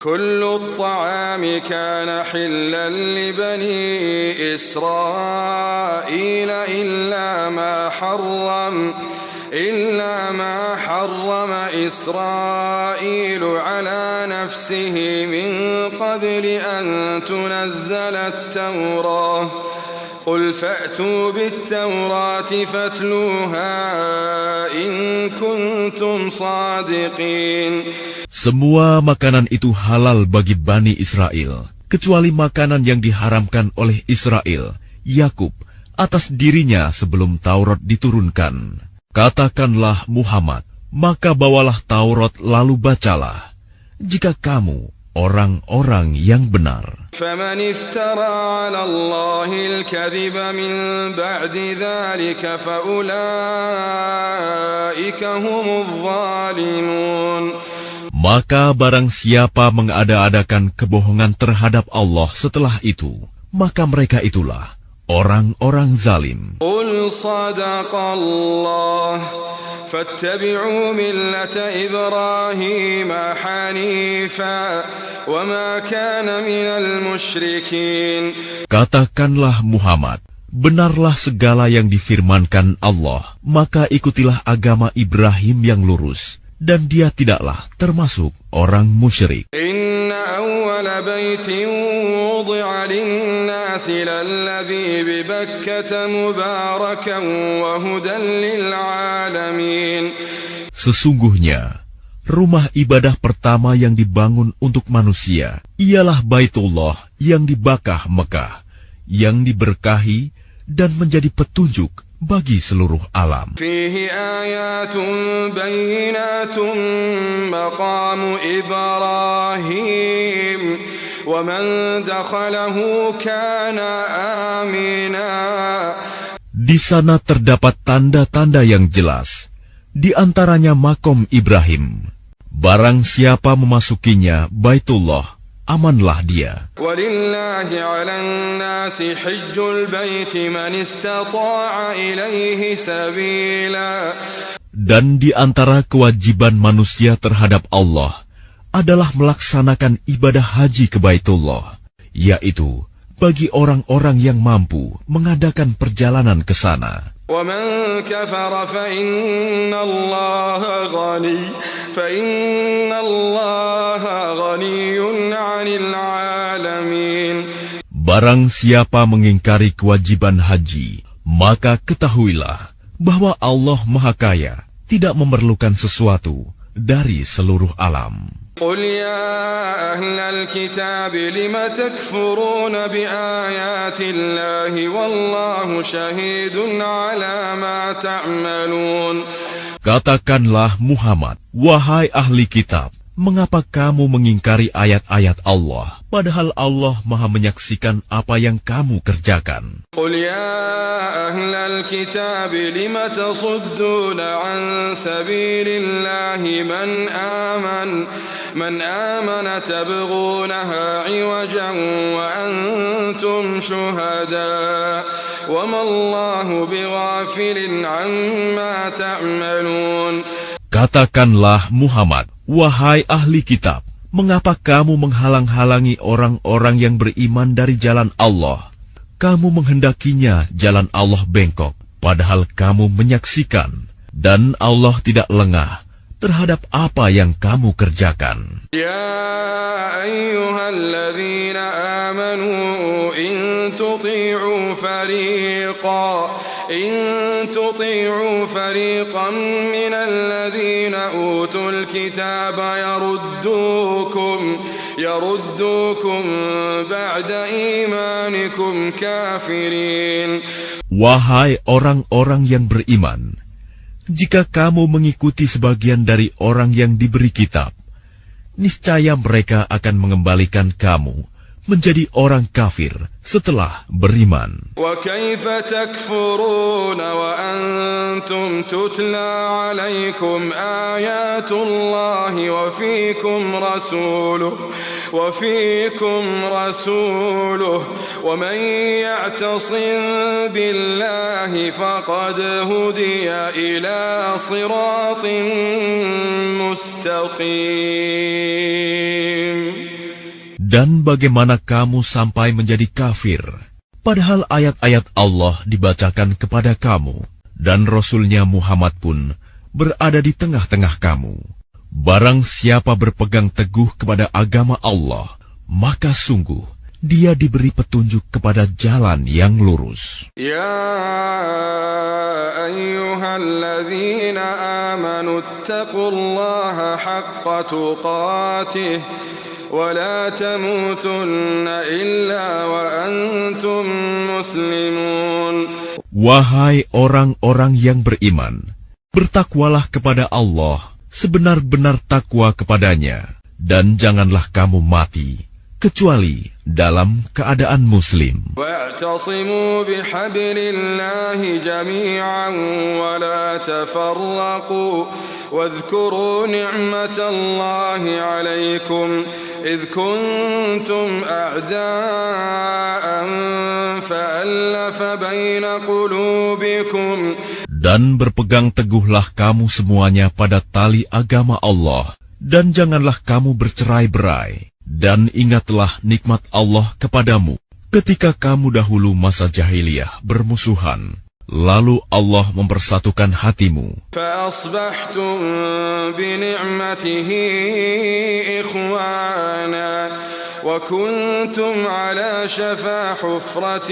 كل الطعام كان حلا لبني إسرائيل إلا ما حرم إسرائيل على نفسه من قبل أن تنزل التوراة قل فأتوا بالتوراة فاتلوها إن كنتم صادقين. Semua makanan itu halal bagi Bani Israel, kecuali makanan yang diharamkan oleh Israel, Yakub, atas dirinya sebelum Taurat diturunkan. Katakanlah Muhammad, maka bawalah Taurat lalu bacalah, jika kamu orang-orang yang benar. فَمَنِ افْتَرَى عَلَى اللَّهِ الْكَذِبَ مِنْ بَعْدِ ذَلِكَ فَأُولَئِكَ هُمُ الظَّالِمُونَ. Maka barang siapa mengada-adakan kebohongan terhadap Allah setelah itu, maka mereka itulah orang-orang zalim. قُلْ صَدَقَ اللَّهُ فَاتَّبِعُوا مِلَّةَ إِبْرَاهِيمَ حَنِيفًا وَمَا كَانَ مِنَ الْمُشْرِكِينَ. Katakanlah Muhammad, benarlah segala yang difirmankan Allah, maka ikutilah agama Ibrahim yang lurus, dan dia tidaklah termasuk orang musyrik. Inna awwala baitin wudi'a lin-nasi lalladzi bi Bakkah mubarakan wa hudan lil-alamin. Sesungguhnya, rumah ibadah pertama yang dibangun untuk manusia ialah Baitullah yang di Bakkah Mekah, yang diberkahi dan menjadi petunjuk bagi seluruh alam. Fihi ayatun bayyinatun maqamu Ibrahim wa man dakhalahu kana amina. Di sana terdapat tanda-tanda yang jelas, di antaranya makom Ibrahim. Barang siapa memasukinya Baitullah, amanlah dia. Walillahi 'alan nasi hajjul baiti man istata'a ilaihi sabila. Dan di antara kewajiban manusia terhadap Allah adalah melaksanakan ibadah haji ke Baitullah, yaitu bagi orang-orang yang mampu mengadakan perjalanan ke sana. وَمَنْ كَفَرَ فَإِنَّ اللَّهَ غَنِيٌّ عَنِ الْعَالَمِينَ. Barang siapa mengingkari kewajiban haji, maka ketahuilah bahwa Allah Maha Kaya, tidak memerlukan sesuatu dari seluruh alam. قُلْ يَا أَهْلَ الْكِتَابِ لِمَ تَكْفُرُونَ بِآيَاتِ اللَّهِ وَاللَّهُ شَهِيدٌ عَلَى مَا تَعْمَلُونَ. Katakanlah Muhammad, wahai ahli kitab, mengapa kamu mengingkari ayat-ayat Allah, padahal Allah Maha menyaksikan apa yang kamu kerjakan. قُلْ يَا أَهْلَ الْكِتَابِ لِمَ تَصُدُّونَ عَنْ سَبِيلِ اللَّهِ مَنْ آمَنَ تَبْغُونَهَا عِوَجًا وَأَنْتُمْ شُهَدَاءُ وَمَا اللَّهُ بِغَافِلٍ عَمَّا تَعْمَلُونَ. Katakanlah Muhammad, wahai ahli kitab, mengapa kamu menghalang-halangi orang-orang yang beriman dari jalan Allah? Kamu menghendakinya jalan Allah bengkok, padahal kamu menyaksikan, dan Allah tidak lengah terhadap apa yang kamu kerjakan. Ya ayyuhalladzina amanu in tuti'u fariqan minal ladzina utul kitaba yaruddukum ba'da imanikum kafirin. Wahai orang-orang yang beriman, jika kamu mengikuti sebagian dari orang yang diberi kitab, niscaya mereka akan mengembalikan kamu menjadi orang kafir setelah beriman. Wa kaifa takfuruna wa antum tutla alaikum ayatullahi wa fiikum rasuluhu wa man ya'tasim billahi faqad hudiya ila siratin mustaqim. Dan bagaimana kamu sampai menjadi kafir, padahal ayat-ayat Allah dibacakan kepada kamu, dan Rasul-Nya Muhammad pun berada di tengah-tengah kamu. Barang siapa berpegang teguh kepada agama Allah, maka sungguh dia diberi petunjuk kepada jalan yang lurus. Ya ayyuhalladzina amanu ittaqullaha haqqa tuqatih wa la tamutunna illa wa antum muslimun. Wahai orang-orang yang beriman, bertakwalah kepada Allah sebenar-benar takwa kepadanya, dan janganlah kamu mati kecuali dalam keadaan muslim. Wa'tasimu bihablillahi jami'an wa la tafarraqu wadhkuru ni'matallahi 'alaykum idh kuntum a'da'an fa'alafa baina qulubikum. Dan berpegang teguhlah kamu semuanya pada tali agama Allah, dan janganlah kamu bercerai-berai. Dan ingatlah nikmat Allah kepadamu ketika kamu dahulu masa jahiliyah bermusuhan, lalu Allah mempersatukan hatimu. فَأَصْبَحْتُمْ بِنِعْمَتِهِ إِخْوَانًا وَكُنْتُمْ عَلَى شَفَا حُفْرَةٍ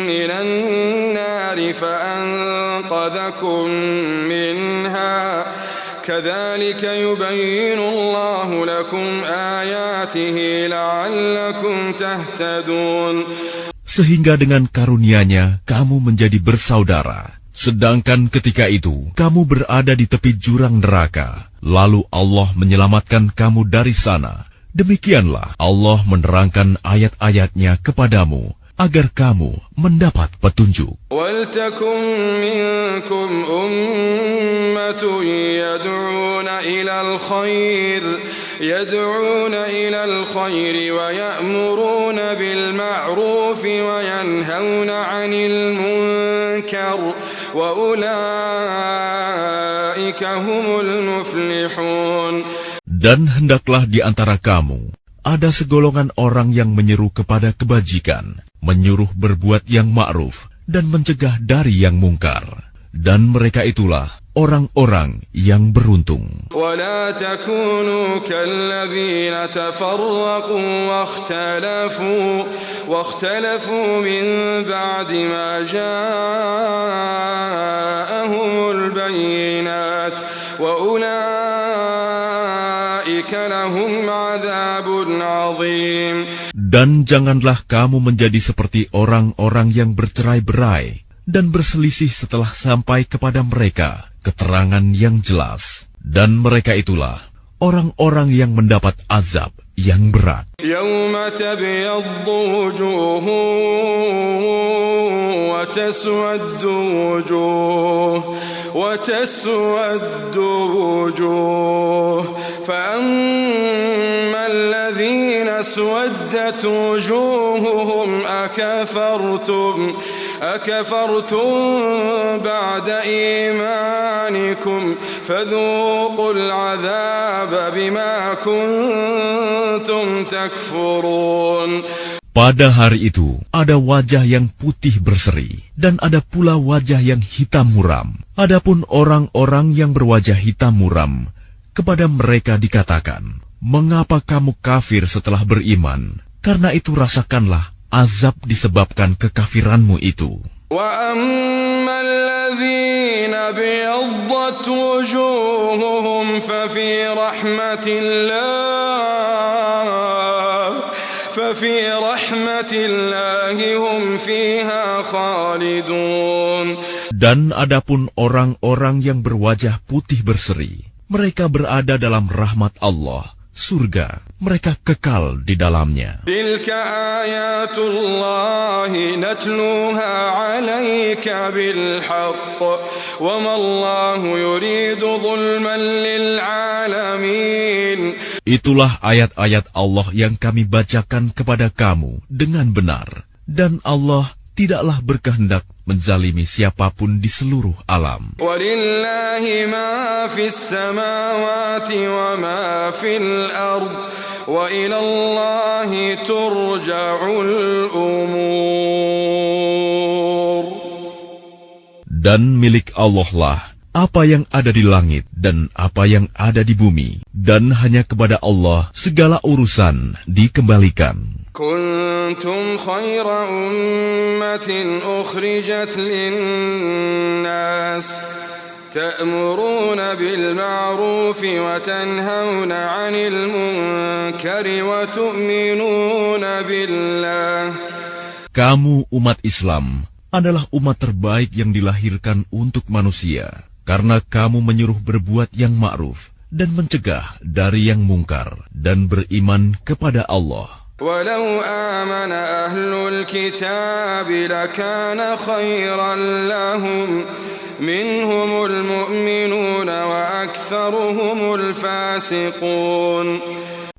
مِّنَ النَّارِ فَأَنقَذَكُم مِّنْهَا كَذَلِكَ يُبَيِّنُ اللَّهُ لَكُمْ آيَاتِهِ لَعَلَّكُمْ تَهْتَدُونَ. Sehingga dengan karunia-Nya kamu menjadi bersaudara. Sedangkan ketika itu kamu berada di tepi jurang neraka, lalu Allah menyelamatkan kamu dari sana. Demikianlah Allah menerangkan ayat-ayat-Nya kepadamu agar kamu mendapat petunjuk. وَلْتَكُنْ مِنْكُمْ أُمَّةٌ يَدْعُونَ إِلَى الْخَيْرِ وَيَأْمُرُونَ بِالْمَعْرُوفِ وَيَنْهَوْنَ عَنِ الْمُنْكَرِ وَأُولَئِكَ هُمُ الْمُفْلِحُونَ. Dan hendaklah di antara kamu ada segolongan orang yang menyeru kepada kebajikan, menyuruh berbuat yang ma'ruf, dan mencegah dari yang mungkar. Dan mereka itulah orang-orang yang beruntung. وَلَا تَكُونُوا كَالَّذِينَ تَفَرَّقُوا وَاخْتَلَفُوا مِنْ بَعْدِ مَا جَاءَهُمُ الْبَيِّنَاتُ وَأُولَئِكَ لَهُمْ عَذَابٌ عَظِيمٌ. Dan janganlah kamu menjadi seperti orang-orang yang bercerai-berai dan berselisih setelah sampai kepada mereka keterangan yang jelas. Dan mereka itulah orang-orang yang mendapat azab yang berat. Yauma tabyaddu wujuhun wa taswaddu wujuh fa amma alladhina aswaddat wujuhuhum أكفرتم بعد إيمانكم فذوقوا العذاب بما كنتم تكفرون. Pada hari itu ada wajah yang putih berseri dan ada pula wajah yang hitam muram. Adapun orang-orang yang berwajah hitam muram, kepada mereka dikatakan, mengapa kamu kafir setelah beriman? Karena itu rasakanlah azab disebabkan kekafiranmu itu. Wa ammal ladzina biyaddat wujuhuhum fa fi rahmatillahi hum fiha khalidun. Dan adapun orang-orang yang berwajah putih berseri, mereka berada dalam rahmat Allah, surga, mereka kekal di dalamnya. Tilka ayatullahi natluha 'alaika bil haqq wa ma Allahu yuridu zulman lil 'alamin. Itulah ayat-ayat Allah yang kami bacakan kepada kamu dengan benar, dan Allah tidaklah berkehendak menzalimi siapapun di seluruh alam. Walillahi ma fis samawati wa ma fil ard وإلى الله ترجع الأمور. Dan milik Allah lah apa yang ada di langit dan apa yang ada di bumi, dan hanya kepada Allah segala urusan dikembalikan. كنتم خير أمة أخرجت للناس تأمرون بالمعروف وتنهون عن المنكر وتؤمنون بالله. Kamu umat Islam adalah umat terbaik yang dilahirkan untuk manusia, karena kamu menyuruh berbuat yang ma'ruf dan mencegah dari yang mungkar dan beriman kepada Allah. ولو آمن أهل الكتاب لكان خيرا لهم منهم المؤمنون وأكثرهم الفاسقون.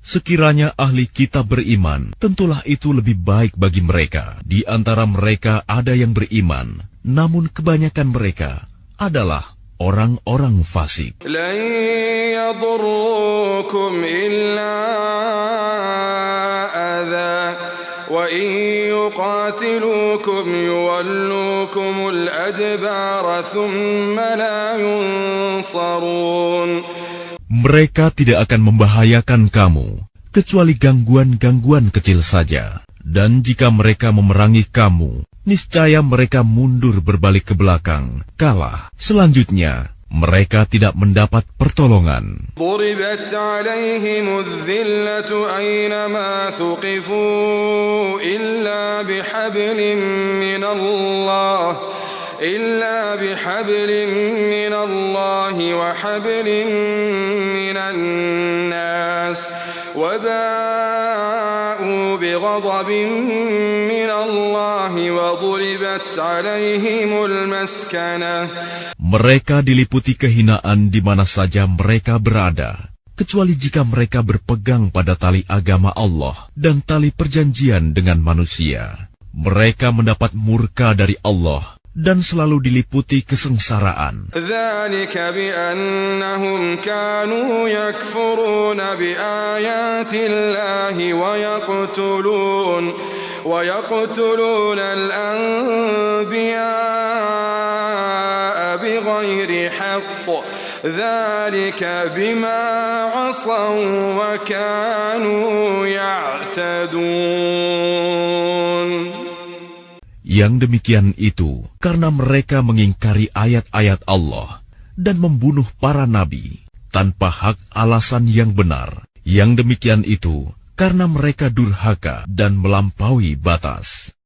Sekiranya ahli kitab beriman, tentulah itu lebih baik bagi mereka. Di antara mereka ada yang beriman, namun kebanyakan mereka adalah orang-orang fasik. لن يضروكم إلا أذى وإن يقاتلوكم يولوكم الأدبار ثم لا ينصرون. Mereka tidak akan membahayakan kamu, kecuali gangguan-gangguan kecil saja. Dan jika mereka memerangi kamu, niscaya mereka mundur berbalik ke belakang, kalah. Selanjutnya, mereka tidak mendapat pertolongan. ضربت عليهم الذلة أينما ثقفوا إلا بحبل من الله وحبل من الناس وباءوا بغضب من الله وضربت عليهم المسكنة. Mereka diliputi kehinaan di mana saja mereka berada, kecuali jika mereka berpegang pada tali agama Allah dan tali perjanjian dengan manusia. Mereka mendapat murka dari Allah dan selalu diliputi kesengsaraan. ذلك بأنهم كانوا يكفرون بآيات الله ويقتلون الأنبياء بغير حق ذلك بما عصوا وكانوا يعتدون. Yang demikian itu karena mereka mengingkari ayat-ayat Allah dan membunuh para nabi tanpa hak alasan yang benar. Yang demikian itu karena mereka durhaka dan melampaui batas.